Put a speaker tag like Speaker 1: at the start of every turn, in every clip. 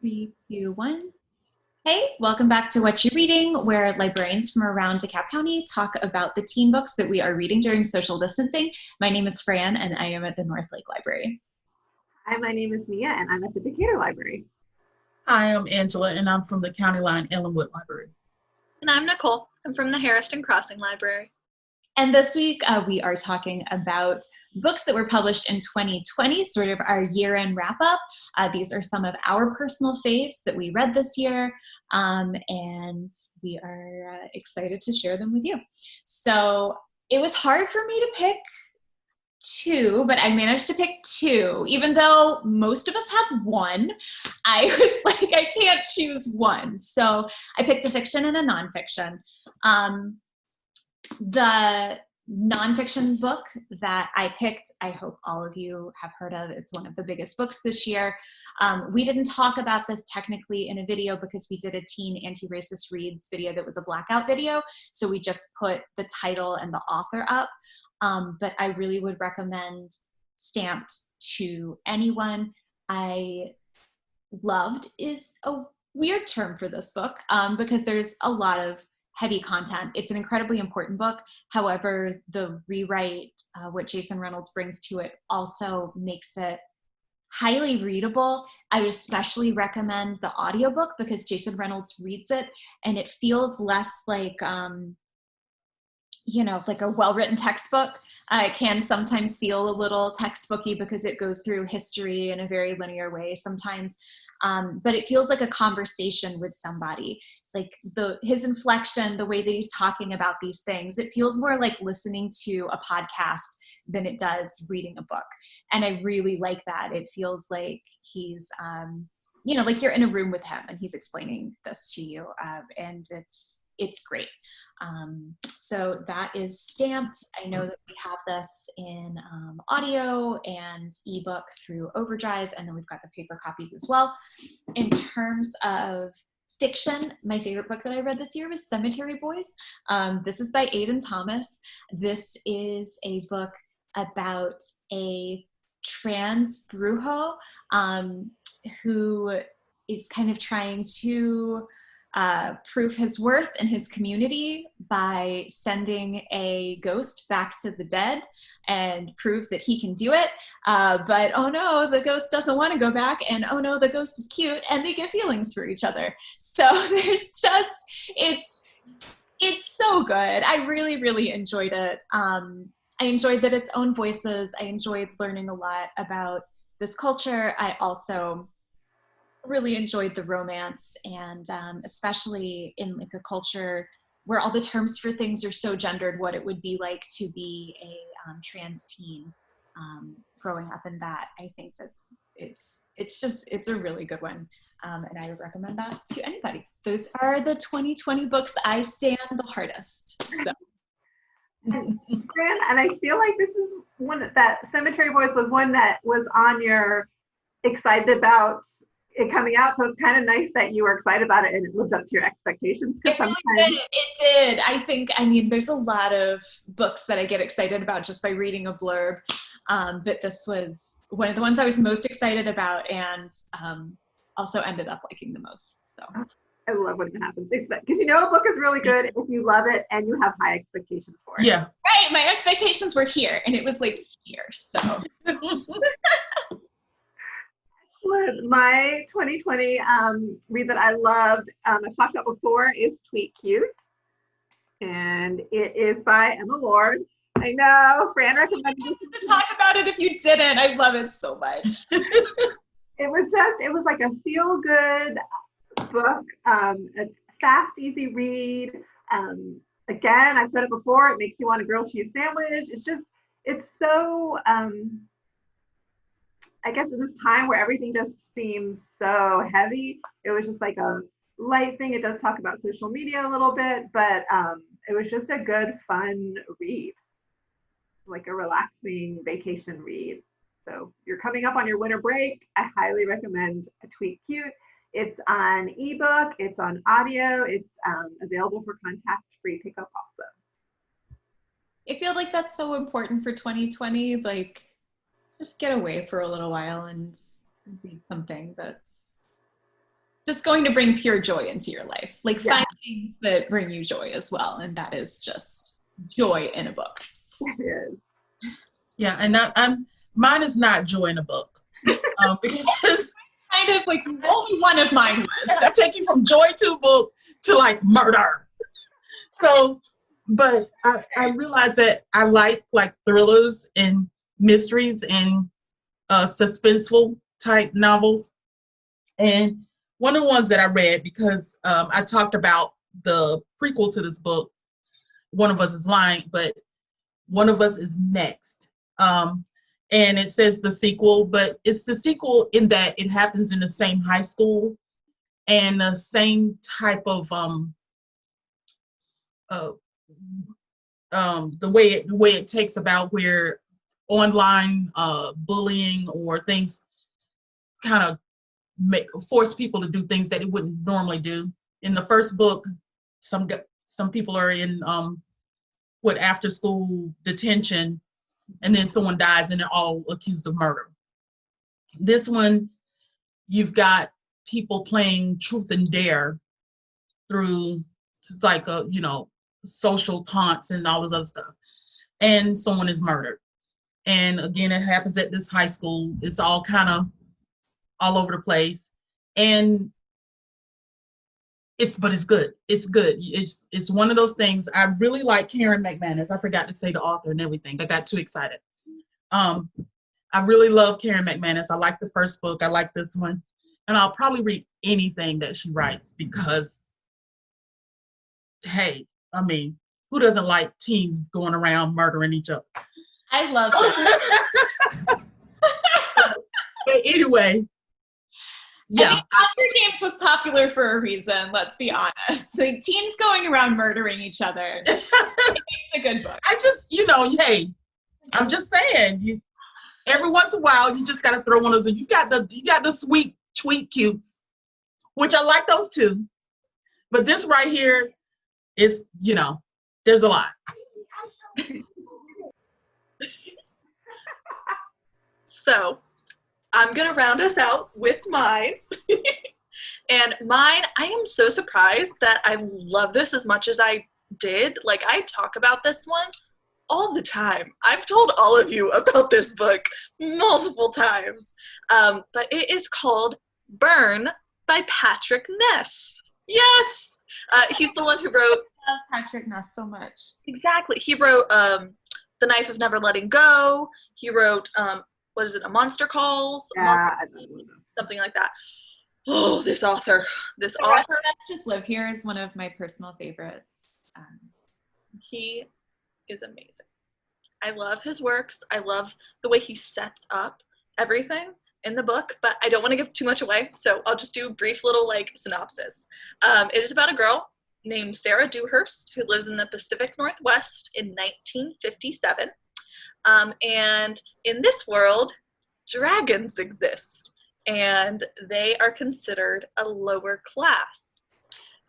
Speaker 1: Three, two, one. Hey, welcome back to What You're Reading, where librarians from around DeKalb County talk about the teen books that we are reading during social distancing. My name is Fran, and I am at the North Lake Library.
Speaker 2: Hi, my name is Mia, and I'm at the Decatur Library.
Speaker 3: Hi, I'm Angela, and I'm from the County Line Ellenwood Library.
Speaker 4: And I'm Nicole. I'm from the Harrison Crossing Library.
Speaker 1: And this week, we are talking about books that were published in 2020, sort of our year-end wrap-up. These are some of our personal faves that we read this year, and we are excited to share them with you. So it was hard for me to pick two, but I managed to pick two. Even though most of us have one, I was like, I can't choose one. So I picked a fiction and a nonfiction. The nonfiction book that I picked, I hope all of you have heard of. It's one of the biggest books this year. We didn't talk about this technically in a video because we did a teen anti-racist reads video that was a blackout video. So we just put the title and the author up. But I really would recommend Stamped to anyone. I loved is a weird term for this book because there's a lot of heavy content. It's an incredibly important book. However, the rewrite, what Jason Reynolds brings to it, also makes it highly readable. I would especially recommend the audiobook because Jason Reynolds reads it and it feels less like, like a well-written textbook. It can sometimes feel a little textbooky because it goes through history in a very linear way sometimes. But it feels like a conversation with somebody. Like his inflection, the way that he's talking about these things, it feels more like listening to a podcast than it does reading a book. And I really like that. It feels like he's, like you're in a room with him and he's explaining this to you. And it's great. So that is Stamped. I know that we have this in audio and ebook through Overdrive, and then we've got the paper copies as well. In terms of fiction, my favorite book that I read this year was Cemetery Boys. This is by Aiden Thomas. This is a book about a trans brujo who is kind of trying to prove his worth in his community by sending a ghost back to the dead and prove that he can do it. But oh no, the ghost doesn't want to go back, and oh no, the ghost is cute, and they get feelings for each other. So there's just, it's so good. I really, really enjoyed it. I enjoyed that its own voices. I enjoyed learning a lot about this culture. I also really enjoyed the romance, and especially in like a culture where all the terms for things are so gendered, what it would be like to be a trans teen growing up in that. I think that it's a really good one, and I would recommend that to anybody. Those are the 2020 books I stand the hardest. So.
Speaker 2: And I feel like this is one that Cemetery Boys was one that was on your excited about it coming out, so it's kind of nice that you were excited about it and it lived up to your expectations.
Speaker 1: It did. I think, there's a lot of books that I get excited about just by reading a blurb, but this was one of the ones I was most excited about and also ended up liking the most. So
Speaker 2: I love when it happens, because a book is really good if you love it and you have high expectations for it.
Speaker 3: Yeah.
Speaker 1: Right, my expectations were here, and it was like here, so.
Speaker 2: My 2020 read that I loved, I've talked about before, is Tweet Cute. And it is by Emma Lord. I know, Fran recommended
Speaker 1: to talk about it if you didn't. I love it so much.
Speaker 2: It was like a feel-good book, a fast, easy read. Again, I've said it before, it makes you want a grilled cheese sandwich. It's so... I guess at this time where everything just seems so heavy, it was just like a light thing. It does talk about social media a little bit, but it was just a good, fun read, like a relaxing vacation read. So you're coming up on your winter break, I highly recommend A Tweet Cute. It's on ebook, it's on audio, it's available for contact-free pickup also.
Speaker 1: I feel like that's so important for 2020, like just get away for a little while and read something that's just going to bring pure joy into your life. Like
Speaker 2: Yeah.
Speaker 1: find things that bring you joy as well. And that is just joy in a book.
Speaker 2: It is.
Speaker 3: Yeah, and mine is not joy in a book. Because
Speaker 1: Kind of like only one of mine was.
Speaker 3: I'm taking from joy to book to like murder. So, but I realized that I like thrillers and mysteries and suspenseful type novels. And one of the ones that I read, because I talked about the prequel to this book, One of Us is Lying, but One of Us is Next. And it says the sequel, but it's the sequel in that it happens in the same high school and the same type of the way it takes about where online bullying or things kind of force people to do things that it wouldn't normally do. In the first book, some people are in after school detention, and then someone dies and they're all accused of murder. This one, you've got people playing truth and dare through just like social taunts and all this other stuff, and someone is murdered. And again, it happens at this high school. It's all kind of all over the place, and it's good. It's good. It's one of those things. I really like Karen McManus. I forgot to say the author and everything. I got too excited. I really love Karen McManus. I like the first book. I like this one, and I'll probably read anything that she writes because, hey, I mean, who doesn't like teens going around murdering each other?
Speaker 1: I love that.
Speaker 3: But anyway, yeah.
Speaker 1: I mean, Hunger Games was popular for a reason, let's be honest. Like, teens going around murdering each other. It makes a good book.
Speaker 3: I just, hey, I'm just saying, every once in a while, you just got to throw one of those. You got the sweet, tweet cutes, which I like those too. But this right here is, there's a lot.
Speaker 4: So I'm going to round us out with mine. And mine, I am so surprised that I love this as much as I did. Like, I talk about this one all the time. I've told all of you about this book multiple times. But it is called Burn by Patrick Ness. Yes! He's the one who wrote...
Speaker 1: I love Patrick Ness so much.
Speaker 4: Exactly. He wrote The Knife of Never Letting Go. He wrote, what is it, A Monster Calls?
Speaker 2: Yeah,
Speaker 4: Something like that. Oh, this author.
Speaker 1: Let's Just Live Here is one of my personal favorites.
Speaker 4: He is amazing. I love his works. I love the way he sets up everything in the book, but I don't want to give too much away, so I'll just do a brief little synopsis. It is about a girl named Sarah Dewhurst who lives in the Pacific Northwest in 1957. And in this world, dragons exist, and they are considered a lower class.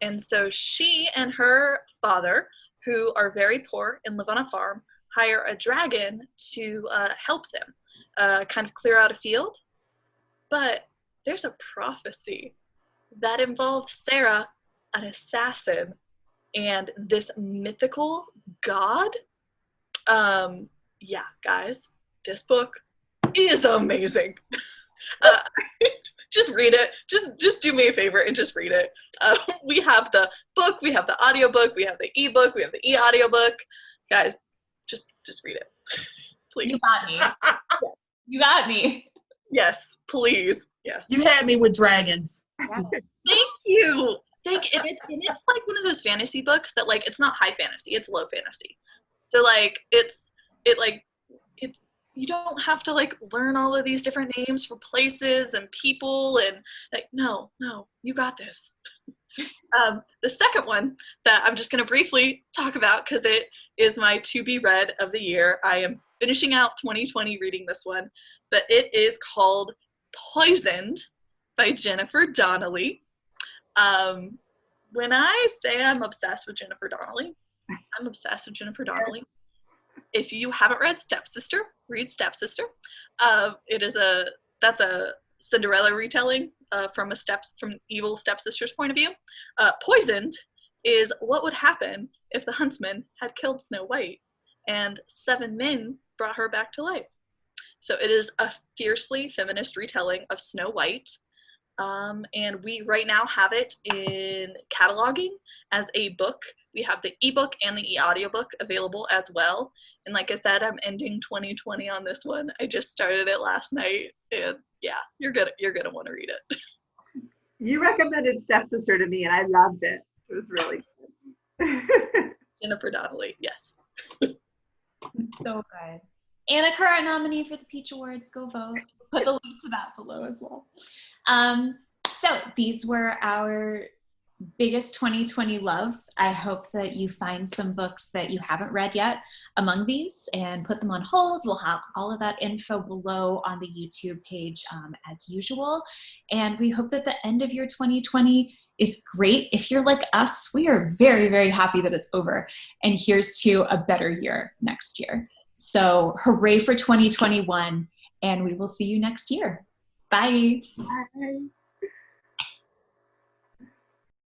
Speaker 4: And so she and her father, who are very poor and live on a farm, hire a dragon to help them kind of clear out a field. But there's a prophecy that involves Sarah, an assassin, and this mythical god. Yeah, guys, this book is amazing. Just read it. Just do me a favor and just read it. We have the book, we have the audiobook, we have the ebook, we have the eAudiobook. Guys, just read it. Please.
Speaker 1: You got me. You got me.
Speaker 4: Yes, please. Yes.
Speaker 3: You had me with dragons.
Speaker 4: Thank you. And it's like one of those fantasy books that it's not high fantasy, it's low fantasy. So you don't have to learn all of these different names for places and people and no, you got this. The second one that I'm just going to briefly talk about because it is my to be read of the year. I am finishing out 2020 reading this one, but it is called Poisoned by Jennifer Donnelly. When I say I'm obsessed with Jennifer Donnelly, I'm obsessed with Jennifer Donnelly. If you haven't read Stepsister, read Stepsister. That's a Cinderella retelling from evil stepsister's point of view. Poisoned is what would happen if the huntsman had killed Snow White and 7 men brought her back to life. So it is a fiercely feminist retelling of Snow White. And we right now have it in cataloging as a book. We have the ebook and the eAudiobook available as well. And like I said, I'm ending 2020 on this one. I just started it last night, and yeah, you're gonna want to read it.
Speaker 2: You recommended Stepsister to me, and I loved it. It was really good.
Speaker 4: Jennifer Donnelly, yes.
Speaker 1: So good. And a current nominee for the Peach Awards. Go vote. Put the link to that below as well. So these were our biggest 2020 loves. I hope that you find some books that you haven't read yet among these and put them on hold. We'll have all of that info below on the YouTube page as usual. And we hope that the end of your 2020 is great. If you're like us, we are very, very happy that it's over. And here's to a better year next year. So hooray for 2021. And we will see you next year. Bye.
Speaker 2: Bye.